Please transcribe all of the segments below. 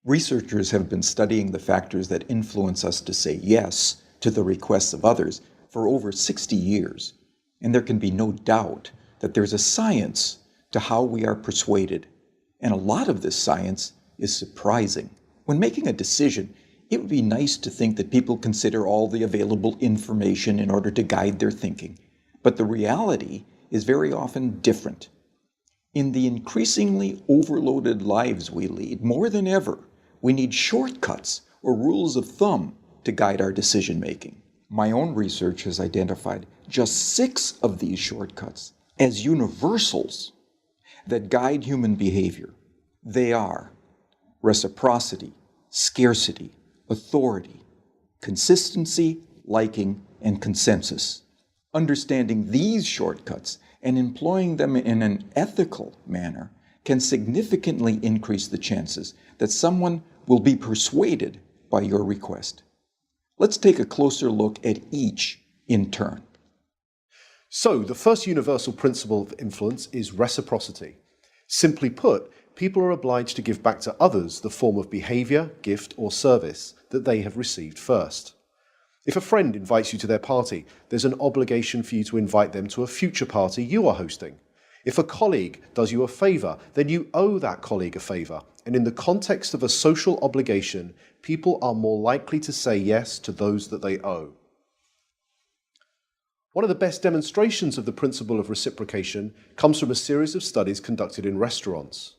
Researchers have been studying the factors that influence us to say yes to the requests of others for over 60 years, and there can be no doubt that there's a science to how we are persuaded, and a lot of this science is surprising. When making a decision, it would be nice to think that people consider all the available information in order to guide their thinking, but the reality is very often different. In the increasingly overloaded lives we lead, more than ever, we need shortcuts or rules of thumb to guide our decision-making. My own research has identified just 6 of these shortcuts as universals that guide human behavior. They are reciprocity, scarcity, authority, consistency, liking, and consensus. Understanding these shortcuts and employing them in an ethical manner can significantly increase the chances that someone will be persuaded by your request. Let's take a closer look at each in turn. So, the first universal principle of influence is reciprocity. Simply put, people are obliged to give back to others the form of behavior, gift, or service that they have received first. If a friend invites you to their party, there's an obligation for you to invite them to a future party you are hosting. If a colleague does you a favor, then you owe that colleague a favor. And in the context of a social obligation, people are more likely to say yes to those that they owe. One of the best demonstrations of the principle of reciprocation comes from a series of studies conducted in restaurants.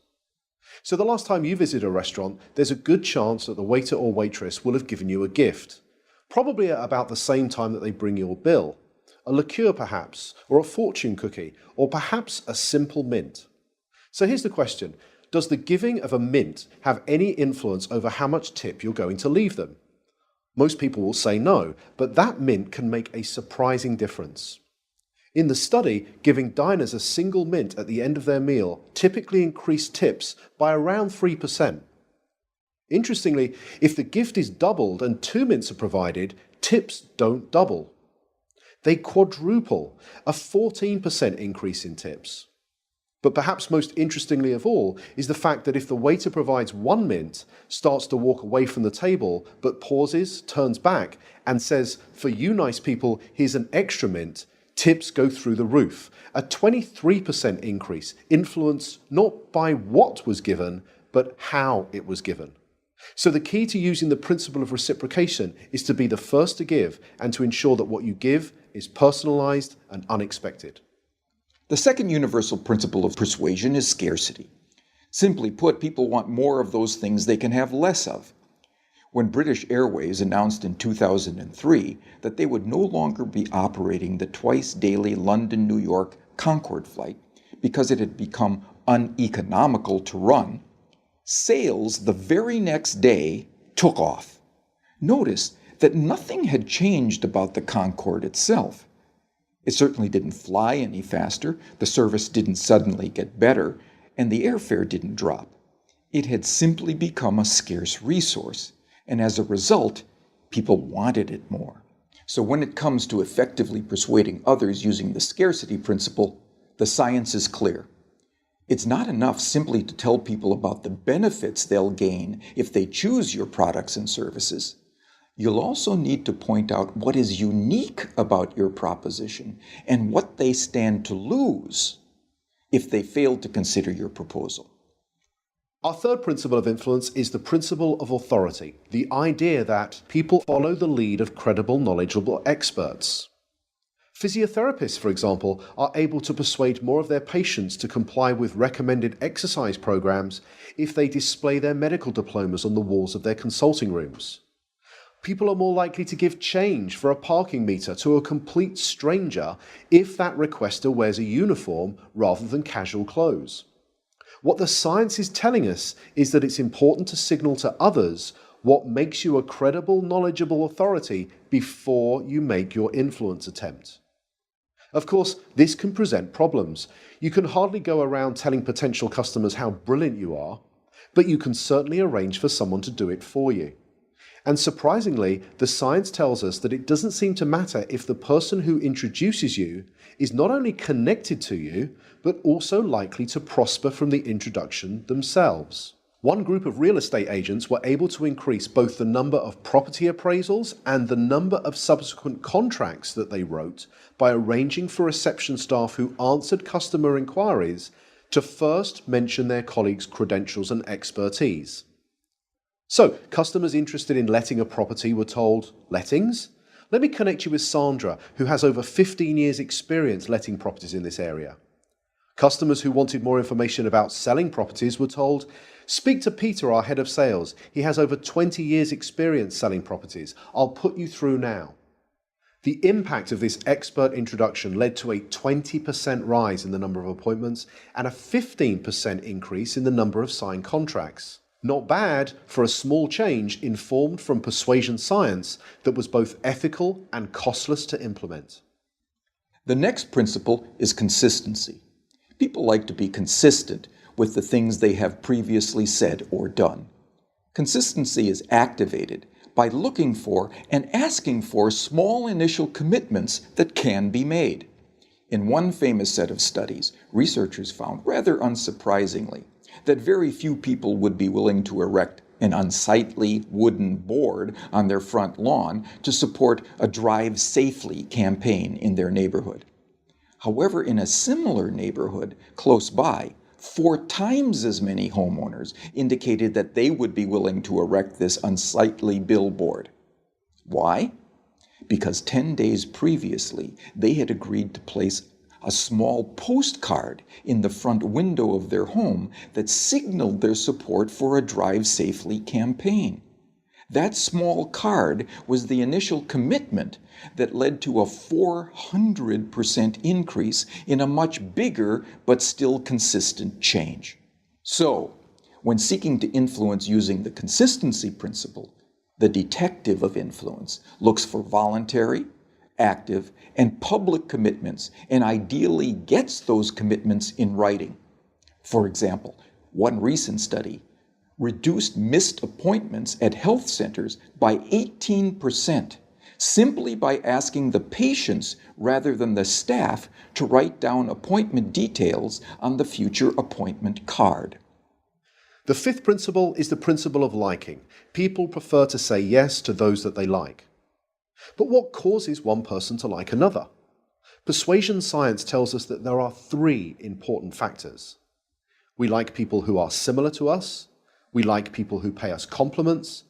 So the last time you visit a restaurant, there's a good chance that the waiter or waitress will have given you a gift, probably at about the same time that they bring your bill. A liqueur perhaps, or a fortune cookie, or perhaps a simple mint. So here's the question. Does the giving of a mint have any influence over how much tip you're going to leave them? Most people will say no, but that mint can make a surprising difference. In the study, giving diners a single mint at the end of their meal typically increased tips by around 3%. Interestingly, if the gift is doubled and 2 mints are provided, tips don't double. They quadruple, a 14% increase in tips. But perhaps most interestingly of all is the fact that if the waiter provides 1 mint, starts to walk away from the table, but pauses, turns back, and says, "For you nice people, here's an extra mint," tips go through the roof, a 23% increase, influenced not by what was given, but how it was given. So the key to using the principle of reciprocation is to be the first to give and to ensure that what you give is personalized and unexpected. The second universal principle of persuasion is scarcity. Simply put, people want more of those things they can have less of. When British Airways announced in 2003 that they would no longer be operating the twice-daily London-New York Concorde flight because it had become uneconomical to run, sales the very next day took off. Notice that nothing had changed about the Concorde itself. It certainly didn't fly any faster, the service didn't suddenly get better, and the airfare didn't drop. It had simply become a scarce resource, and as a result, people wanted it more. So when it comes to effectively persuading others using the scarcity principle, the science is clear. It's not enough simply to tell people about the benefits they'll gain if they choose your products and services. You'll also need to point out what is unique about your proposition and what they stand to lose if they fail to consider your proposal. Our third principle of influence is the principle of authority, the idea that people follow the lead of credible, knowledgeable experts. Physiotherapists, for example, are able to persuade more of their patients to comply with recommended exercise programs if they display their medical diplomas on the walls of their consulting rooms. People are more likely to give change for a parking meter to a complete stranger if that requester wears a uniform rather than casual clothes. What the science is telling us is that it's important to signal to others what makes you a credible, knowledgeable authority before you make your influence attempt. Of course, this can present problems. You can hardly go around telling potential customers how brilliant you are, but you can certainly arrange for someone to do it for you. And surprisingly, the science tells us that it doesn't seem to matter if the person who introduces you is not only connected to you, but also likely to prosper from the introduction themselves. One group of real estate agents were able to increase both the number of property appraisals and the number of subsequent contracts that they wrote by arranging for reception staff who answered customer inquiries to first mention their colleagues' credentials and expertise. So, customers interested in letting a property were told, "Lettings? Let me connect you with Sandra, who has over 15 years' experience letting properties in this area." Customers who wanted more information about selling properties were told, "Speak to Peter, our head of sales. He has over 20 years' experience selling properties. I'll put you through now." The impact of this expert introduction led to a 20% rise in the number of appointments and a 15% increase in the number of signed contracts. Not bad for a small change informed from persuasion science that was both ethical and costless to implement. The next principle is consistency. People like to be consistent with the things they have previously said or done. Consistency is activated by looking for and asking for small initial commitments that can be made. In one famous set of studies, researchers found, rather unsurprisingly, that very few people would be willing to erect an unsightly wooden board on their front lawn to support a Drive Safely campaign in their neighborhood. However, in a similar neighborhood close by, 4 times as many homeowners indicated that they would be willing to erect this unsightly billboard. Why? Because 10 days previously, they had agreed to place a small postcard in the front window of their home that signaled their support for a Drive Safely campaign. That small card was the initial commitment that led to a 400% increase in a much bigger but still consistent change. So, when seeking to influence using the consistency principle, the detective of influence looks for voluntary, active, and public commitments and ideally gets those commitments in writing. For example, one recent study reduced missed appointments at health centers by 18%, simply by asking the patients rather than the staff to write down appointment details on the future appointment card. The fifth principle is the principle of liking. People prefer to say yes to those that they like. But what causes one person to like another? Persuasion science tells us that there are 3 important factors. We like people who are similar to us, we like people who pay us compliments,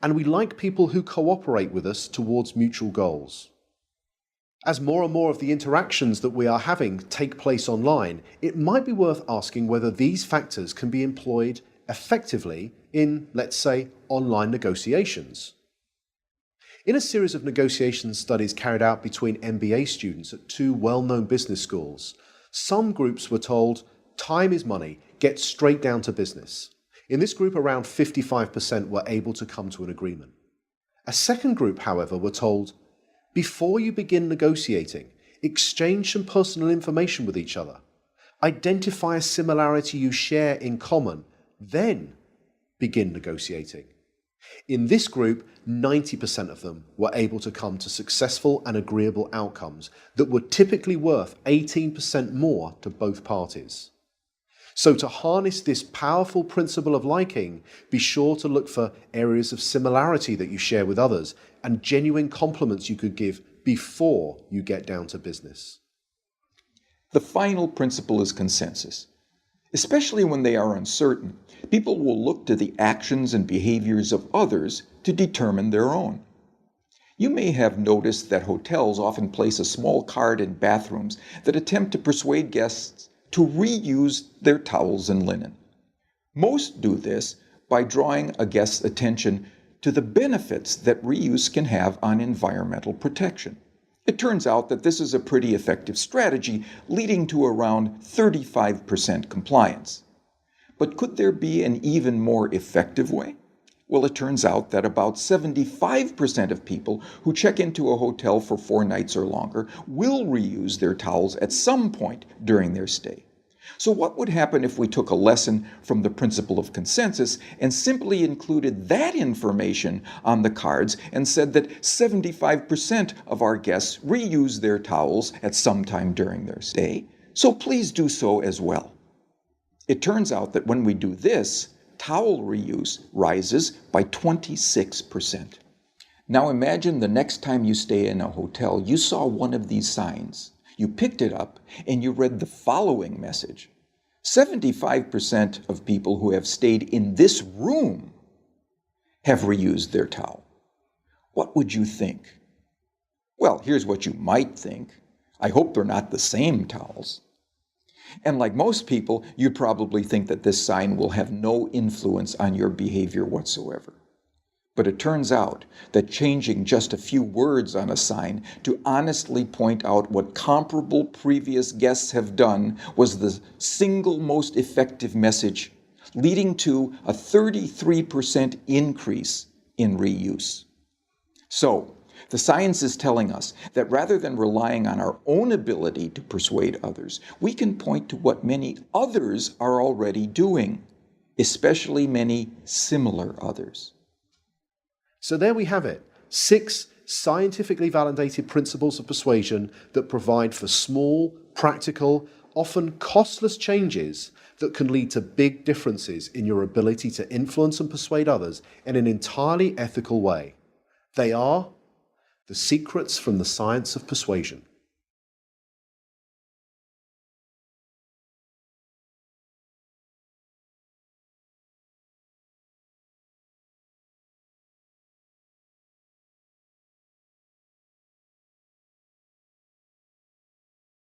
and we like people who cooperate with us towards mutual goals. As more and more of the interactions that we are having take place online, it might be worth asking whether these factors can be employed effectively in, let's say, online negotiations. In a series of negotiation studies carried out between MBA students at 2 well-known business schools, some groups were told, "Time is money, get straight down to business." In this group, around 55% were able to come to an agreement. A second group, however, were told, "Before you begin negotiating, exchange some personal information with each other. Identify a similarity you share in common, then begin negotiating." In this group, 90% of them were able to come to successful and agreeable outcomes that were typically worth 18% more to both parties. So to harness this powerful principle of liking, be sure to look for areas of similarity that you share with others and genuine compliments you could give before you get down to business. The final principle is consensus. Especially when they are uncertain, people will look to the actions and behaviors of others to determine their own. You may have noticed that hotels often place a small card in bathrooms that attempt to persuade guests to reuse their towels and linen. Most do this by drawing a guest's attention to the benefits that reuse can have on environmental protection. It turns out that this is a pretty effective strategy, leading to around 35% compliance. But could there be an even more effective way? Well, it turns out that about 75% of people who check into a hotel for 4 nights or longer will reuse their towels at some point during their stay. So what would happen if we took a lesson from the principle of consensus and simply included that information on the cards and said that 75% of our guests reuse their towels at some time during their stay, so please do so as well. It turns out that when we do this, towel reuse rises by 26%. Now imagine the next time you stay in a hotel, you saw one of these signs. You picked it up and you read the following message. 75% of people who have stayed in this room have reused their towel. What would you think? Well, here's what you might think. I hope they're not the same towels. And like most people, you'd probably think that this sign will have no influence on your behavior whatsoever. But it turns out that changing just a few words on a sign to honestly point out what comparable previous guests have done was the single most effective message, leading to a 33% increase in reuse. So, the science is telling us that rather than relying on our own ability to persuade others, we can point to what many others are already doing, especially many similar others. So there we have it, 6 scientifically validated principles of persuasion that provide for small, practical, often costless changes that can lead to big differences in your ability to influence and persuade others in an entirely ethical way. They are the secrets from the science of persuasion.